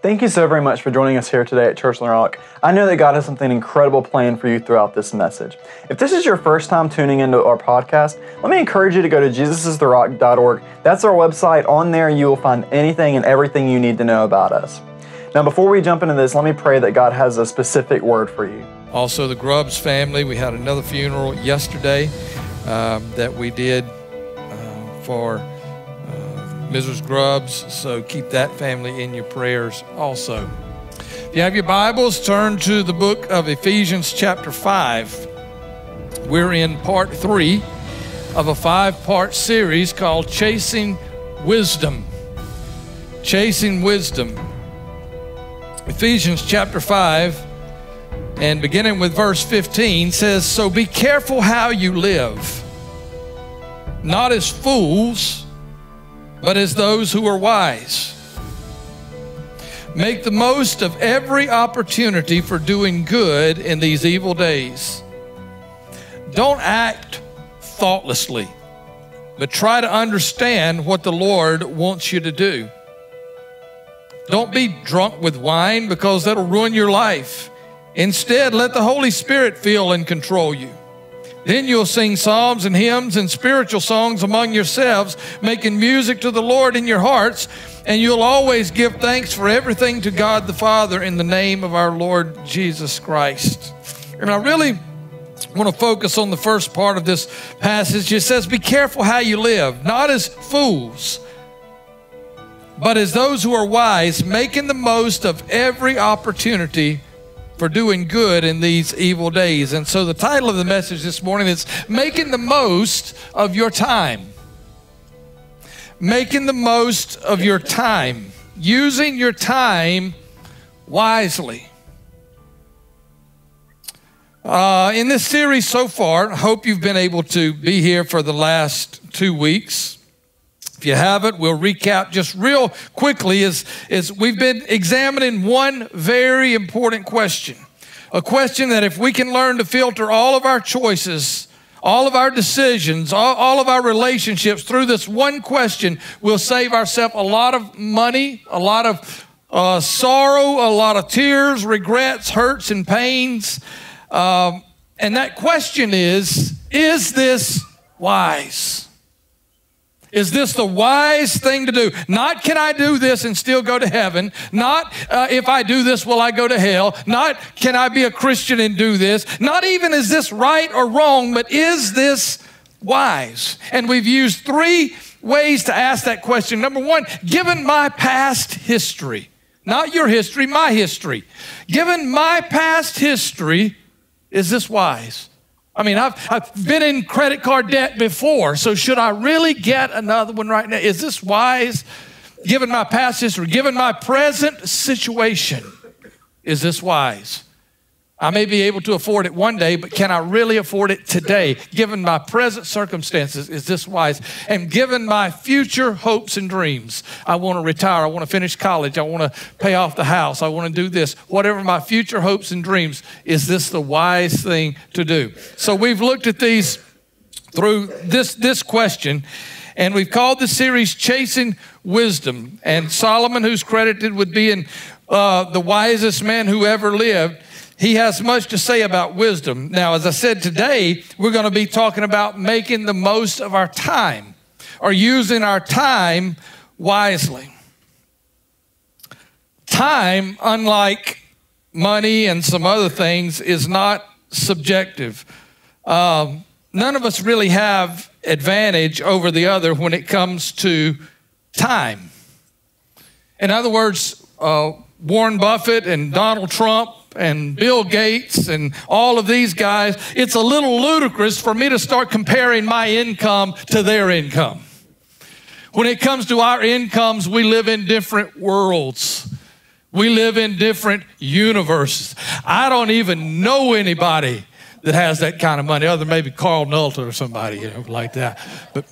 Thank you so very much for joining us here today at Church on the Rock. I know that God has something incredible planned for you throughout this message. If this is your first time tuning into our podcast, let me encourage you to go to jesusistherock.org. That's our website. On there, you will find anything and everything you need to know about us. Now, before we jump into this, let me pray that God has a specific word for you. Also, the Grubbs family, we had another funeral yesterday that we did for Mrs. Grubbs, so keep that family in your prayers also. If you have your Bibles, turn to the book of Ephesians chapter 5. We're in part 3 of a 5-part series called Chasing Wisdom. Chasing Wisdom. Ephesians chapter 5, and beginning with verse 15, says, "So be careful how you live, not as fools, but as those who are wise. Make the most of every opportunity for doing good in these evil days. Don't act thoughtlessly, but try to understand what the Lord wants you to do. Don't be drunk with wine, because that'll ruin your life. Instead, let the Holy Spirit fill and control you. Then you'll sing psalms and hymns and spiritual songs among yourselves, making music to the Lord in your hearts, and you'll always give thanks for everything to God the Father in the name of our Lord Jesus Christ." And I really want to focus on the first part of this passage. It says, be careful how you live, not as fools, but as those who are wise, making the most of every opportunity for doing good in these evil days. And so the title of the message this morning is Making the Most of Your Time. Making the most of your time. Using your time wisely. In this series so far, I hope you've been able to be here for the last 2 weeks. If you haven't, we'll recap just real quickly as we've been examining one very important question. A question that if we can learn to filter all of our choices, all of our decisions, all of our relationships through this one question, we'll save ourselves a lot of money, a lot of sorrow, a lot of tears, regrets, hurts, and pains. And that question is this wise? Is this the wise thing to do? Not can I do this and still go to heaven? Not if I do this will I go to hell? Not can I be a Christian and do this? Not even is this right or wrong, but is this wise? And we've used 3 ways to ask that question. Number 1, given my past history, not your history, my history. Given my past history, is this wise? I mean, I've been in credit card debt before, so should I really get another one right now? Is this wise? Given my past history, given my present situation, is this wise? I may be able to afford it one day, but can I really afford it today? Given my present circumstances, is this wise? And given my future hopes and dreams, I want to retire, I want to finish college, I want to pay off the house, I want to do this. Whatever my future hopes and dreams, is this the wise thing to do? So we've looked at these through this question, and we've called the series Chasing Wisdom. And Solomon, who's credited with being the wisest man who ever lived, he has much to say about wisdom. Now, as I said, today, we're going to be talking about making the most of our time, or using our time wisely. Time, unlike money and some other things, is not subjective. None of us really have advantage over the other when it comes to time. In other words, Warren Buffett and Donald Trump and Bill Gates and all of these guys, it's a little ludicrous for me to start comparing my income to their income. When it comes to our incomes, we live in different worlds. We live in different universes. I don't even know anybody that has that kind of money, other than maybe Carl Nulta or somebody, like that. But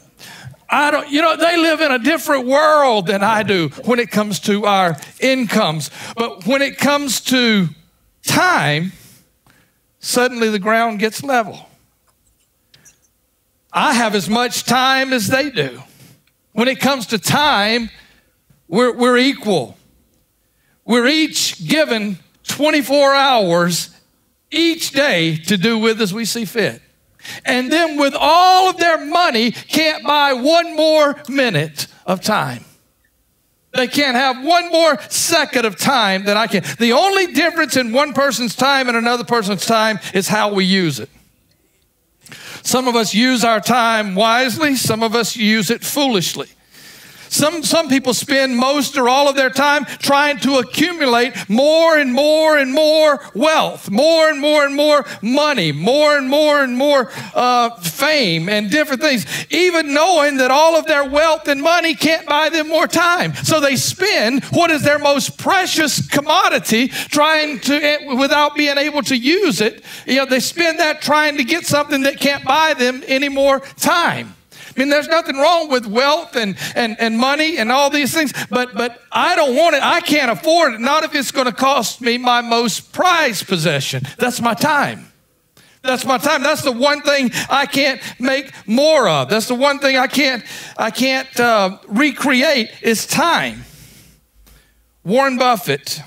they live in a different world than I do when it comes to our incomes. But when it comes to time, suddenly the ground gets level. I have as much time as they do. When it comes to time, we're equal. we're each given 24 hours each day to do with as we see fit. And then with all of their money, can't buy one more minute of time. They can't have one more second of time than I can. The only difference in one person's time and another person's time is how we use it. Some of us use our time wisely. Some of us use it foolishly. Some people spend most or all of their time trying to accumulate more and more and more wealth, more and more and more money, more and more and more fame and different things, even knowing that all of their wealth and money can't buy them more time. So they spend what is their most precious commodity trying to, without being able to use it. They spend that trying to get something that can't buy them any more time. I mean, there's nothing wrong with wealth and money and all these things, but I don't want it. I can't afford it, not if it's going to cost me my most prized possession. That's my time. That's my time. That's the one thing I can't make more of. That's the one thing I can't recreate is time. Warren Buffett.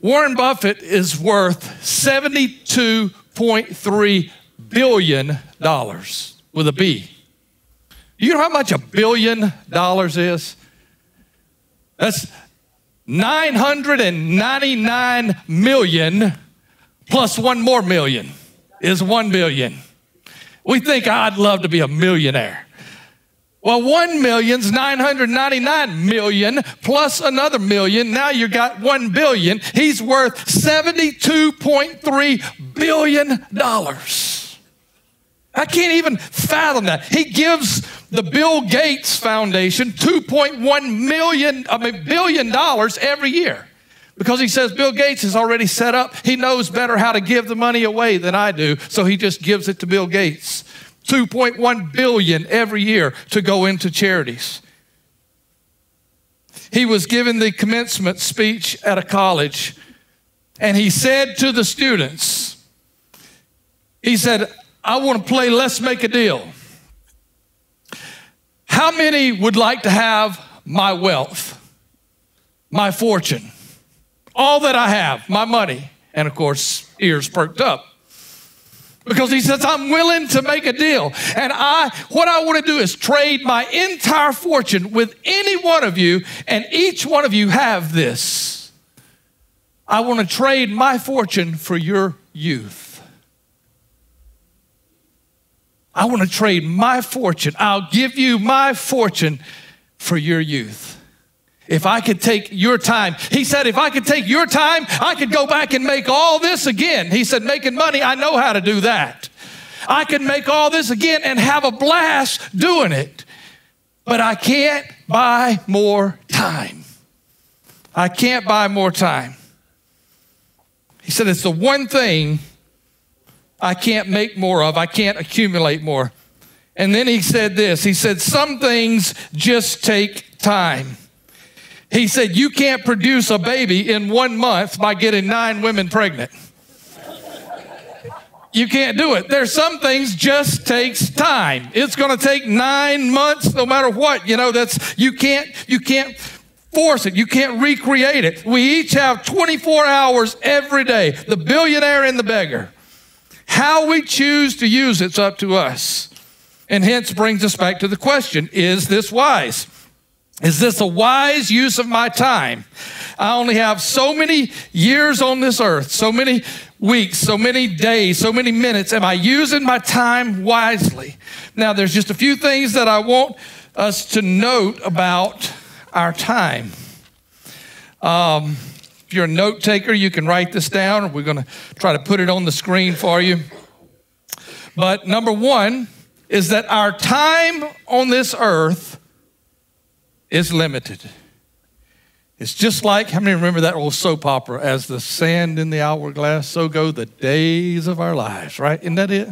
Warren Buffett is worth $72.3 billion. With a B. You know how much $1 billion is? That's 999 million plus one more million is 1 billion. We think, I'd love to be a millionaire. Well, 1 million's 999 million plus another million. Now you got 1 billion. He's worth $72.3 billion. I can't even fathom that. He gives the Bill Gates Foundation $2.1 billion every year because he says Bill Gates is already set up. He knows better how to give the money away than I do, so he just gives it to Bill Gates. $2.1 billion every year to go into charities. He was given the commencement speech at a college, and he said to the students, he said, I want to play Let's Make a Deal. How many would like to have my wealth, my fortune, all that I have, my money? And of course, ears perked up. Because he says, I'm willing to make a deal. And what I want to do is trade my entire fortune with any one of you, and each one of you have this. I want to trade my fortune for your youth. I want to trade my fortune. I'll give you my fortune for your youth. If I could take your time. He said, if I could take your time, I could go back and make all this again. He said, making money, I know how to do that. I could make all this again and have a blast doing it. But I can't buy more time. I can't buy more time. He said, it's the one thing I can't make more of. I can't accumulate more. And then he said this. He said, some things just take time. He said, you can't produce a baby in 1 month by getting 9 women pregnant. You can't do it. There's some things just takes time. It's going to take 9 months no matter what. You can't force it. You can't recreate it. We each have 24 hours every day. The billionaire and the beggar. How we choose to use it's up to us. And hence brings us back to the question, is this wise? Is this a wise use of my time? I only have so many years on this earth, so many weeks, so many days, so many minutes. Am I using my time wisely? Now, there's just a few things that I want us to note about our time. If you're a note taker, you can write this down. We're going to try to put it on the screen for you. But number one is that our time on this earth is limited. It's just like, how many remember that old soap opera, as the sand in the hourglass, so go the days of our lives, right? Isn't that it?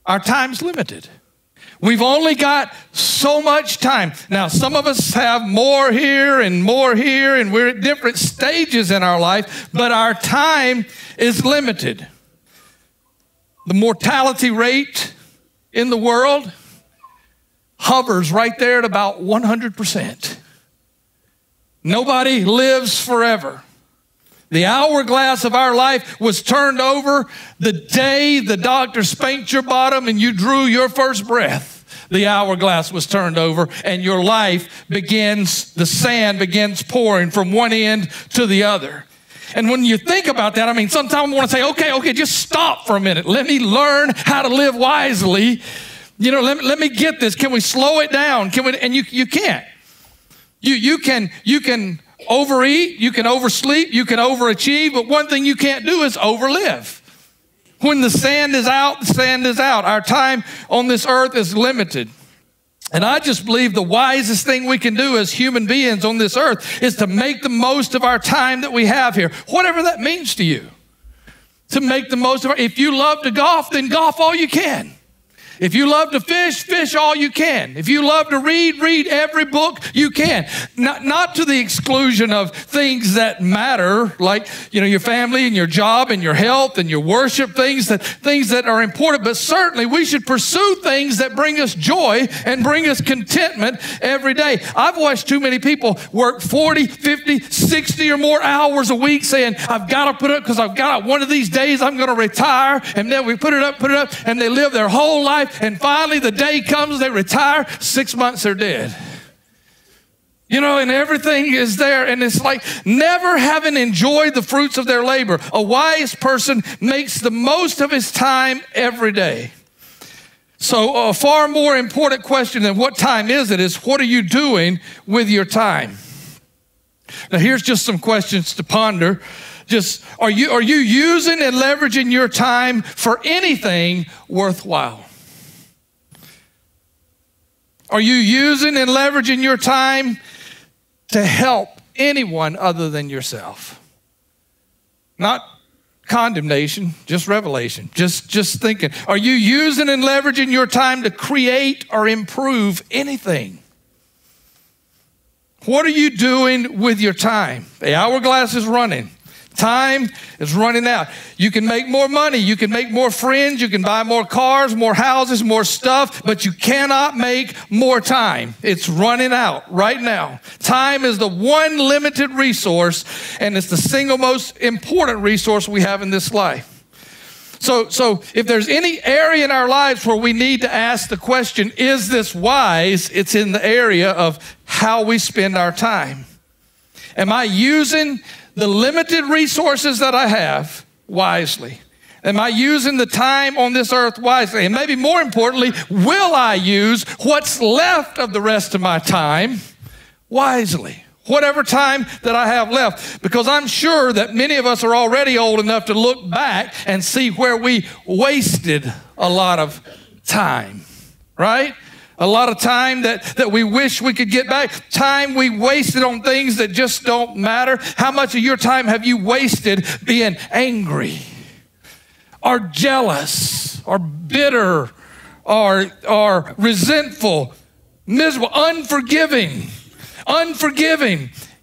Our time's limited. We've only got so much time. Now, some of us have more here, and we're at different stages in our life, but our time is limited. The mortality rate in the world, hovers right there at about 100%. Nobody lives forever. The hourglass of our life was turned over the day the doctor spanked your bottom and you drew your first breath. The hourglass was turned over and your life begins, the sand begins pouring from one end to the other. And when you think about that, I mean, sometimes I want to say, okay, just stop for a minute. Let me learn how to live wisely. You know, let me get this. Can we slow it down? Can we? And you can't. You can overeat, you can oversleep, you can overachieve, but one thing you can't do is overlive. When the sand is out, the sand is out. Our time on this earth is limited. And I just believe the wisest thing we can do as human beings on this earth is to make the most of our time that we have here, whatever that means to you. To make the most of it. If you love to golf, then golf all you can. If you love to fish, fish all you can. If you love to read, read every book you can. Not to the exclusion of things that matter, like, you know, your family and your job and your health and your worship, things that are important, but certainly we should pursue things that bring us joy and bring us contentment every day. I've watched too many people work 40, 50, 60 or more hours a week saying, I've got to put it because I've got one of these days I'm going to retire, and then we put it up, and they live their whole life. And finally, the day comes, they retire, 6 months they're dead. You know, and everything is there. And it's like never having enjoyed the fruits of their labor. A wise person makes the most of his time every day. So a far more important question than what time is it is, what are you doing with your time? Now, here's just some questions to ponder. Just, are you using and leveraging your time for anything worthwhile? Are you using and leveraging your time to help anyone other than yourself? Not condemnation, just revelation, just thinking. Are you using and leveraging your time to create or improve anything? What are you doing with your time? The hourglass is running. Time is running out. You can make more money. You can make more friends. You can buy more cars, more houses, more stuff, but you cannot make more time. It's running out right now. Time is the one limited resource, and it's the single most important resource we have in this life. So if there's any area in our lives where we need to ask the question, is this wise? It's in the area of how we spend our time. Am I using the limited resources that I have wisely? Am I using the time on this earth wisely? And maybe more importantly, will I use what's left of the rest of my time wisely? Whatever time that I have left, because I'm sure that many of us are already old enough to look back and see where we wasted a lot of time, right? A lot of time that we wish we could get back. Time we wasted on things that just don't matter. How much of your time have you wasted being angry or jealous or bitter or resentful, miserable, unforgiving?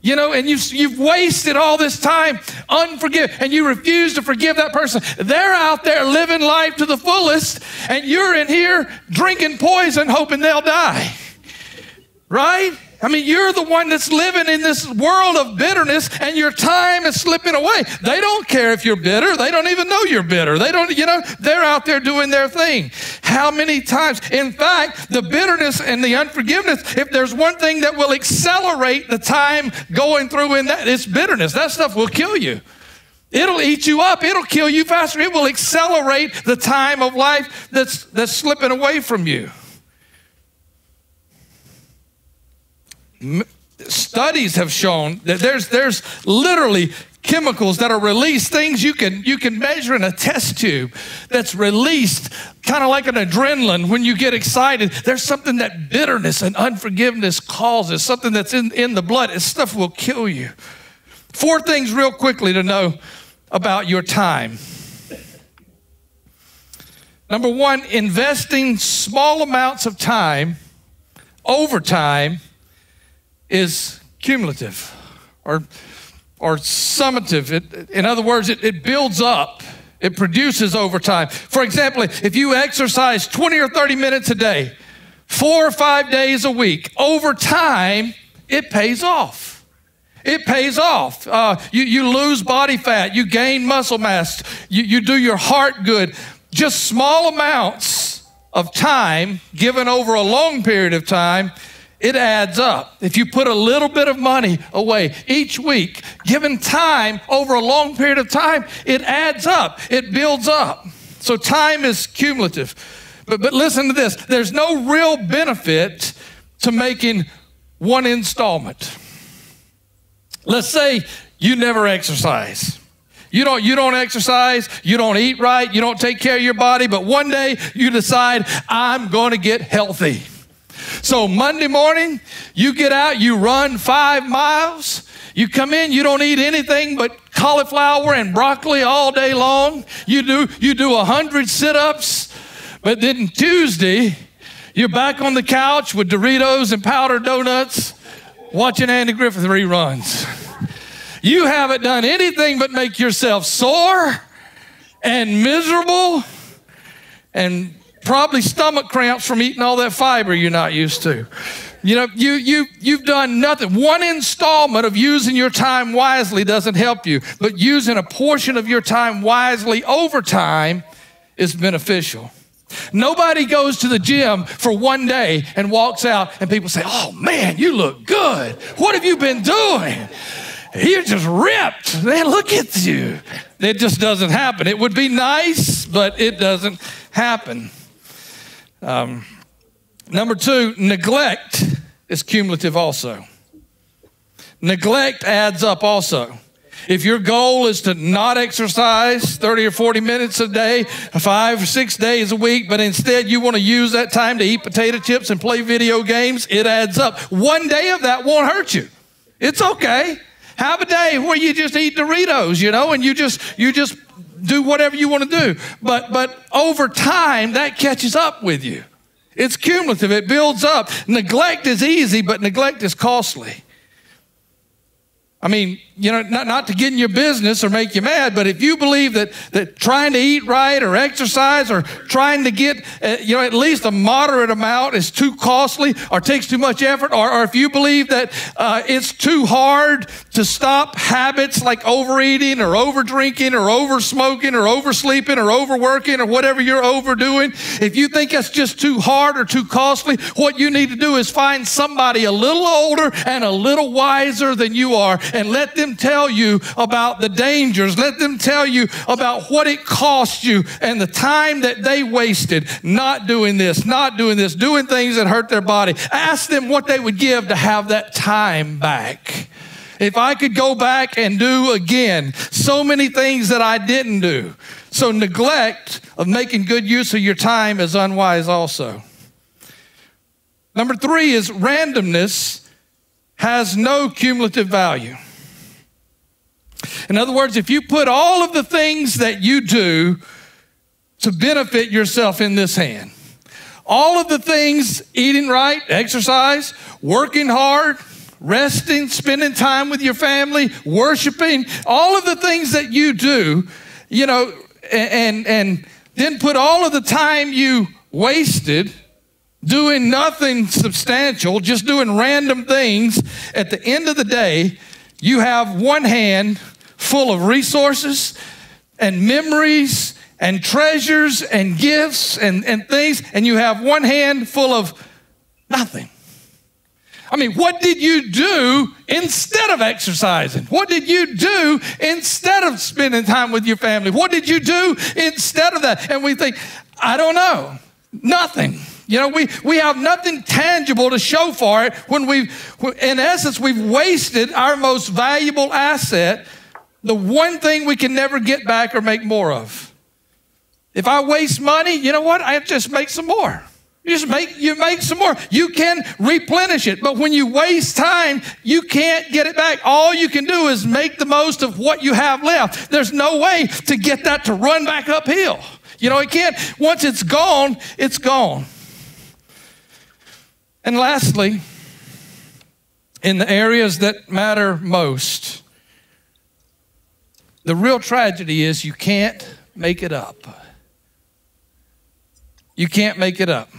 You know, and you've wasted all this time unforgiving, and you refuse to forgive that person. They're out there living life to the fullest, and you're in here drinking poison hoping they'll die, right? I mean, you're the one that's living in this world of bitterness, and your time is slipping away. They don't care if you're bitter. They don't even know you're bitter. They don't, you know, they're out there doing their thing. How many times? In fact, the bitterness and the unforgiveness, if there's one thing that will accelerate the time going through in that, it's bitterness. That stuff will kill you. It'll eat you up. It'll kill you faster. It will accelerate the time of life that's slipping away from you. Studies have shown that there's literally chemicals that are released, things you can measure in a test tube that's released kind of like an adrenaline when you get excited. There's something that bitterness and unforgiveness causes, something that's in the blood. This stuff will kill you. 4 things real quickly to know about your time. Number 1, investing small amounts of time over time is cumulative or summative. In other words, it builds up. It produces over time. For example, if you exercise 20 or 30 minutes a day, 4 or 5 days a week, over time, it pays off. It pays off. You lose body fat. You gain muscle mass. You do your heart good. Just small amounts of time given over a long period of time, it adds up. If you put a little bit of money away each week, given time over a long period of time, it adds up. It builds up. So time is cumulative. But listen to this. There's no real benefit to making one installment. Let's say you never exercise. You don't exercise, you don't eat right, you don't take care of your body, but one day you decide, I'm going to get healthy. So Monday morning, you get out, you run 5 miles, you come in, you don't eat anything but cauliflower and broccoli all day long. You do 100 sit-ups, but then Tuesday, you're back on the couch with Doritos and powdered donuts, watching Andy Griffith reruns. You haven't done anything but make yourself sore and miserable and probably stomach cramps from eating all that fiber you're not used to. You know, you've done nothing. One installment of using your time wisely doesn't help you, but using a portion of your time wisely over time is beneficial. Nobody goes to the gym for one day and walks out and people say, oh man, you look good. What have you been doing? You're just ripped. Man, look at you. It just doesn't happen. It would be nice, but it doesn't happen. Number 2, neglect is cumulative also. Neglect adds up also. If your goal is to not exercise 30 or 40 minutes a day, 5 or 6 days a week, but instead you want to use that time to eat potato chips and play video games, it adds up. One day of that won't hurt you. It's okay. Have a day where you just eat Doritos, and you just do whatever you want to do. But over time, that catches up with you. It's cumulative. It builds up. Neglect is easy, but neglect is costly. I mean, not to get in your business or make you mad, but if you believe that trying to eat right or exercise or trying to get, at least a moderate amount is too costly or takes too much effort, or if you believe that it's too hard to stop habits like overeating or overdrinking or oversmoking or oversleeping or overworking or whatever you're overdoing, if you think that's just too hard or too costly, what you need to do is find somebody a little older and a little wiser than you are, and let them tell you about the dangers. Let them tell you about what it cost you and the time that they wasted not doing this, doing things that hurt their body. Ask them what they would give to have that time back. If I could go back and do again so many things that I didn't do. So neglect of making good use of your time is unwise also. Number 3 is randomness has no cumulative value. In other words, if you put all of the things that you do to benefit yourself in this hand, all of the things, eating right, exercise, working hard, resting, spending time with your family, worshiping, all of the things that you do, and then put all of the time you wasted doing nothing substantial, just doing random things, at the end of the day, you have one hand full of resources and memories and treasures and gifts and things, and you have one hand full of nothing. I mean, what did you do instead of exercising? What did you do instead of spending time with your family? What did you do instead of that? And we think, I don't know, nothing. We have nothing tangible to show for it when in essence, we've wasted our most valuable asset, the one thing we can never get back or make more of. If I waste money, you know what? I just make some more. You make some more. You can replenish it. But when you waste time, you can't get it back. All you can do is make the most of what you have left. There's no way to get that to run back uphill. It can't. Once it's gone, it's gone. And lastly, in the areas that matter most, the real tragedy is you can't make it up. You can't make it up.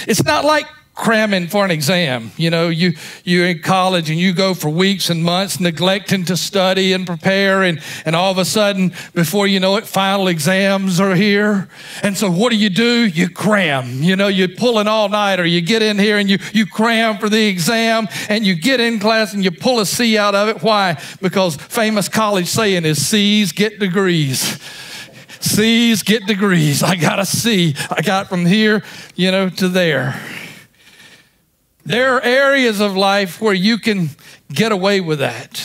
It's not like cramming for an exam. You know, you're in college and you go for weeks and months neglecting to study and prepare, and all of a sudden, before you know it, final exams are here. And so what do? You cram. You know, you pull an all-nighter. You get in here and you cram for the exam, and you get in class and you pull a C out of it. Why? Because famous college saying is C's get degrees. C's get degrees. I got a C. I got from here, to there. There are areas of life where you can get away with that.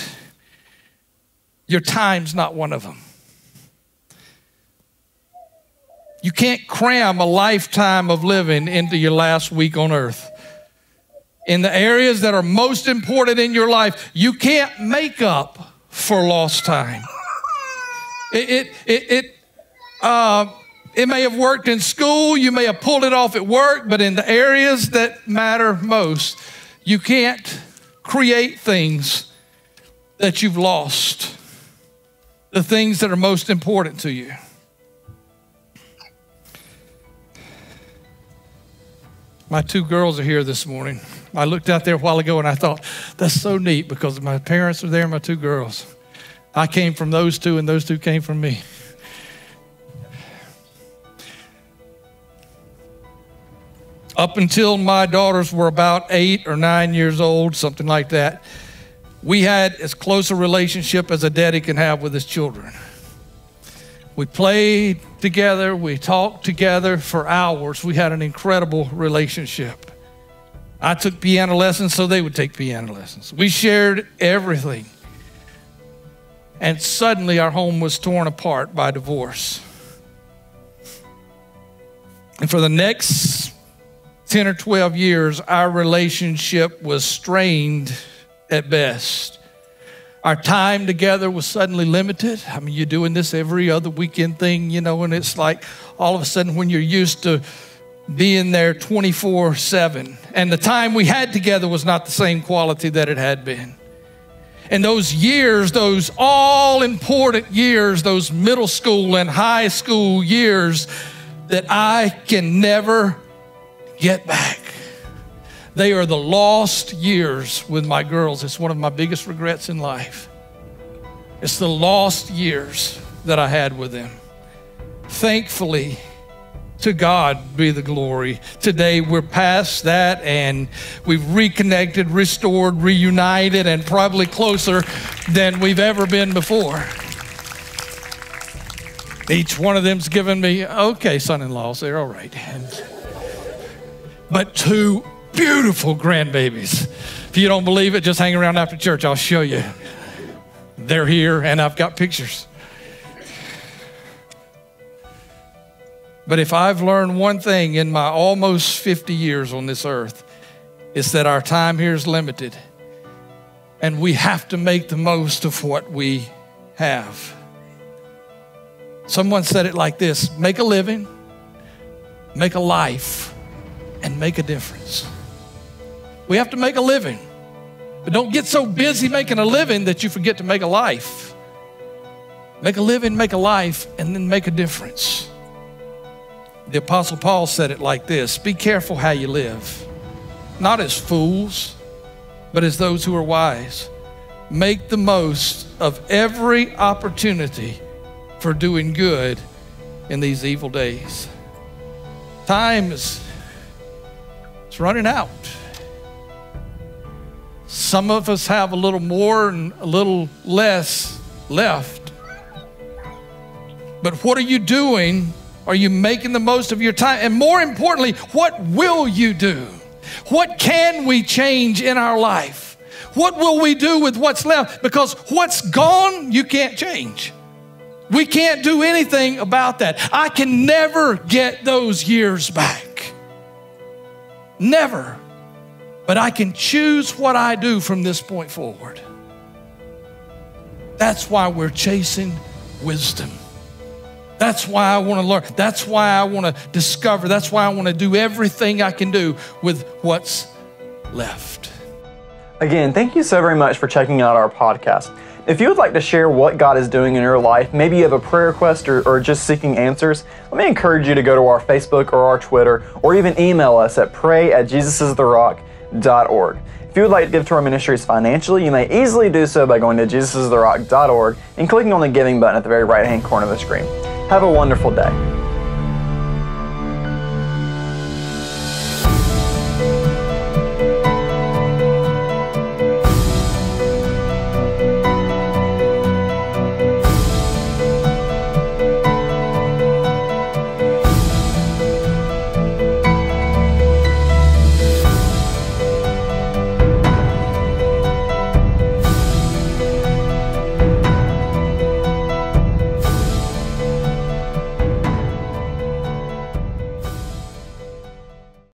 Your time's not one of them. You can't cram a lifetime of living into your last week on earth. In the areas that are most important in your life, you can't make up for lost time. It may have worked in school, you may have pulled it off at work, but in the areas that matter most, you can't create things that you've lost, the things that are most important to you. My two girls are here this morning. I looked out there a while ago and I thought, that's so neat because my parents are there, my two girls. I came from those two and those two came from me. Up until my daughters were about 8 or 9 years old, something like that, we had as close a relationship as a daddy can have with his children. We played together, we talked together for hours. We had an incredible relationship. I took piano lessons, so they would take piano lessons. We shared everything. And suddenly our home was torn apart by divorce. And for the next 10 or 12 years, our relationship was strained at best. Our time together was suddenly limited. I mean, you're doing this every other weekend thing, and it's like all of a sudden when you're used to being there 24/7, and the time we had together was not the same quality that it had been. And those years, those all-important years, those middle school and high school years that I can never get back. They are the lost years with my girls. It's one of my biggest regrets in life. It's the lost years that I had with them. Thankfully, to God be the glory. Today we're past that and we've reconnected, restored, reunited, and probably closer than we've ever been before. Each one of them's given me, okay, son-in-laws, they're all right. But two beautiful grandbabies. If you don't believe it, just hang around after church. I'll show you. They're here, and I've got pictures. But if I've learned one thing in my almost 50 years on this earth, it's that our time here is limited, and we have to make the most of what we have. Someone said it like this: make a living, make a life, and make a difference. We have to make a living, but don't get so busy making a living that you forget to make a life. Make a living, make a life, and then make a difference. The Apostle Paul said it like this: be careful how you live, not as fools, but as those who are wise. Make the most of every opportunity for doing good in these evil days. Time is running out. Some of us have a little more and a little less left. But what are you doing? Are you making the most of your time? And more importantly, what will you do? What can we change in our life? What will we do with what's left? Because what's gone, you can't change. We can't do anything about that. I can never get those years back. Never. But I can choose what I do from this point forward. That's why we're chasing wisdom. That's why I want to learn. That's why I want to discover. That's why I want to do everything I can do with what's left. Again, thank you so very much for checking out our podcast. If you would like to share what God is doing in your life, maybe you have a prayer request or just seeking answers, let me encourage you to go to our Facebook or our Twitter, or even email us at pray@jesusistherrock.org. If you would like to give to our ministries financially, you may easily do so by going to jesusistherrock.org and clicking on the giving button at the very right-hand corner of the screen. Have a wonderful day.